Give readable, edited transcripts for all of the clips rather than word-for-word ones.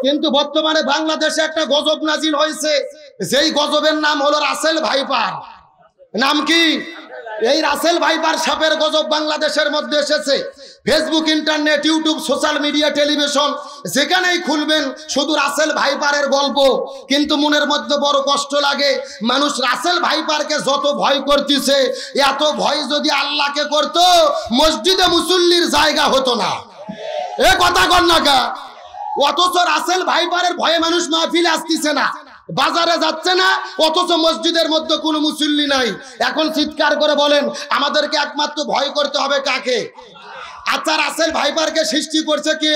কিন্তু বর্তমানে বাংলাদেশে একটা গজব নাজিল হয়েছে, যেই গজবের নাম হলো রাসেল ভাইপার। নাম কি? এই রাসেল ভাইপার সাপের গজব বাংলাদেশের মধ্যে এসেছে। Facebook, internet, YouTube, social media, television যেখানেই খুলবেন শুধু রাসেল ভাইপারের গল্প। কিন্তু মনের মধ্যে বড় কষ্ট লাগে, মানুষ রাসেল ভাইপারকে যত ভয় করতেছে, এত ভয় যদি আল্লাহকে করত মসজিদে মুসল্লির জায়গা হতো না। এ কথা কর না কা? অথচ রাসেল ভাইপারের ভয়ে মানুষ মাহফিলে আসতেছে না, বাজারে যাচ্ছে না, অথচ মসজিদের মধ্যে কোনো মুসল্লি নাই। এখন চিৎকার করে বলেন আমাদেরকে একমাত্র ভয় করতে হবে কাকে? আচ্ছা, রাসেল ভাইপারকে সৃষ্টি করছে কে?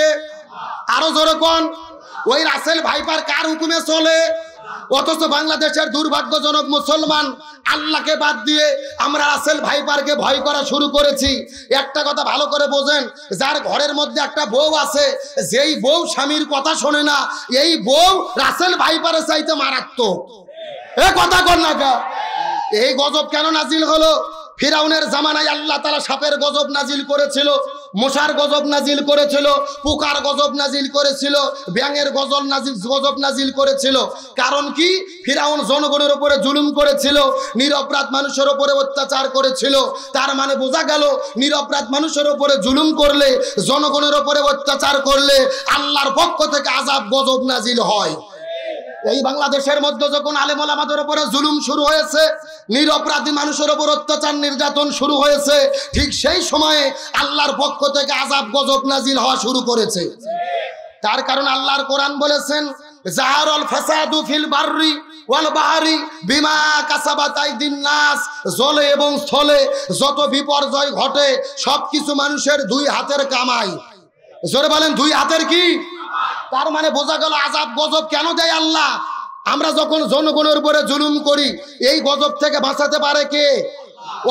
আরো জোরে কোন? ওই রাসেল ভাইপার কার হুকুমে চলে? অথচ বাংলাদেশের দুর্ভাগ্যজনক মুসলমান আল্লাহকে বাদ দিয়ে আমরা রাসেল ভাইপারকে ভয় করা শুরু করেছি। একটা কথা ভালো করে বোঝেন, যার ঘরের মধ্যে একটা বউ আছে, যেই বউ স্বামীর কথা শোনে না, এই বউ রাসেল ভাইপারের চাইতে মারাত্মক। এ কথা কর না কা? এই গজব কেন নাজিল হলো? ফিরাউনের জামানায় আল্লাহ তাআলা সাপের গজব নাজিল করেছিল, মশার গজব নাজিল করেছিল, পোকার গজব নাজিল করেছিল, ব্যাঙের গজব নাজিল করেছিল। কারণ কি? ফিরাউন জনগণের উপরে জুলুম করেছিল, নিরপরাধ মানুষের উপরে অত্যাচার করেছিল। তার মানে বোঝা গেল, নিরপরাধ মানুষের উপরে জুলুম করলে, জনগণের উপরে অত্যাচার করলে আল্লাহর পক্ষ থেকে আযাব গজব নাজিল হয়। এই বাংলাদেশের মধ্যে যখন আলেম ওলামাদের উপরে জুলুম শুরু হয়েছে, নিরপরাধী মানুষের উপর অত্যাচার নির্যাতন শুরু হয়েছে, ঠিক সেই সময়ে আল্লাহর পক্ষ থেকে আযাব গজব নাজিল হওয়া শুরু করেছে। তার কারণ আল্লাহর কোরআন বলেছেন, জাহারাল ফাসাদু ফিল বাররি ওয়াল বাহরি বিমা কাসাবাত আইদিন নাস। জলে এবং স্থলে যত বিপর্যয় ঘটে সবকিছু মানুষের দুই হাতের কামাই। জোরে বলেন, দুই হাতের কি? তার মানে বোঝা গেল আযাব গজব কেন দেয় আল্লাহ? আমরা যখন জনগণের উপরে জুলুম করি, এই গজব থেকে বাঁচাতে পারে কে?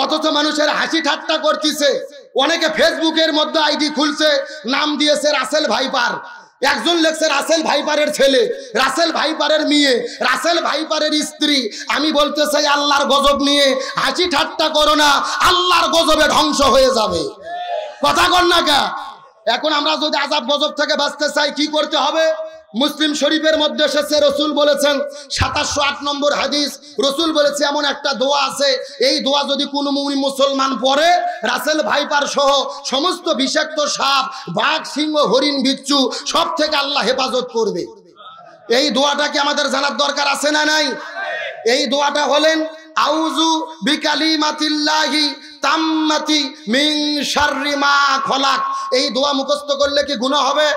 অথচ মানুষের হাসি ঠাট্টা করতেছে। অনেকে ফেসবুকের মধ্যে আইডি খুলছে, নাম দিয়েছে রাসেল ভাইপার। একজন লেখছে রাসেল ভাইপারের ছেলে, রাসেল ভাইপারের মেয়ে, রাসেল ভাইপারের স্ত্রী। আমি বলতে চাই আল্লাহর গজব নিয়ে হাসি ঠাট্টা করো না, আল্লাহর গজবে ধ্বংস হয়ে যাবে। কথা কর না কা? এখন আমরা যদি আযাব গজব থেকে বাঁচতে চাই কি করতে হবে? মুসলিম শরীফের মধ্যে এসেছে, রসুল বলেছেন 2708 নম্বর হাদিস, রসুল বলেছে এমন একটা দোয়া আছে, এই দোয়া যদি কোনো মুমিন মুসলমান পড়ে, রাসেল ভাইপার সহ সমস্ত বিষাক্ত সাপ, বাঘ, সিংহ, হরিণ, বিচ্ছু সব থেকে আল্লাহ হেফাজত করবে। এই দোয়াটা কি আমাদের জানার দরকার আছে না নাই? এই দোয়াটা হলেন আউযু বিকালিমাতিল্লাহি তাম্মাতি মিন শাররি মা খলাক। এই দোয়া মুখস্থ করলে কি গুনাহ হবে?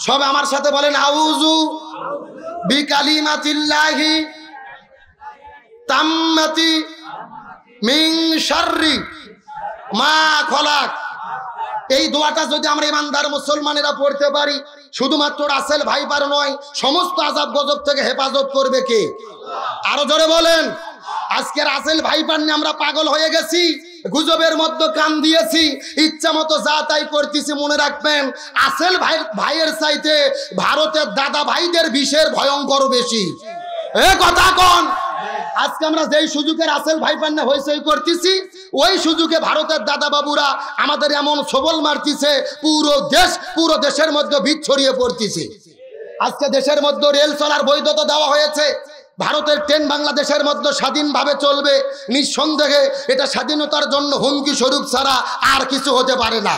সব আমার সাথে বলেন, আউযু বিকালিমাতিল্লাহি তাম্মাতি মিন শাররি মা খলাক। এই দোয়াটা যদি আমরা ইমানদার মুসলমানেরা পড়তে পারি, শুধুমাত্র রাসেল ভাইপার নয়, সমস্ত আযাব গজব থেকে হেফাজত করবে কে? আরো জোরে বলেন। আজকে রাসেল ভাইপার নিয়ে আমরা পাগল হয়ে গেছি, গুজবের মধ্যে কান দিয়েছি, ইচ্ছা মতো যা তাই করতেছি। মনে রাখবেন, রাসেল ভাইয়ের চাইতে ভারতের দাদা ভাইদের বিষের ভয়ঙ্কর বেশি। এ কথা কোন? আজকে আমরা যেই সুযোগে রাসেল ভাইপার নিয়ে হইচই করতেছি, ওই সুযোগে ভারতের দাদা বাবুরা আমাদের এমন সবল মারতেছে, পুরো দেশের মধ্যে বীজ ছড়িয়ে পড়তেছে। আজকে দেশের মধ্যে রেল চলার বৈধতা দেওয়া হয়েছে, ভারতের ট্রেন বাংলাদেশের মধ্যে স্বাধীনভাবে চলবে। নিঃসন্দেহে এটা স্বাধীনতার জন্য হুমকি স্বরূপ ছাড়া আর কিছু হতে পারে না।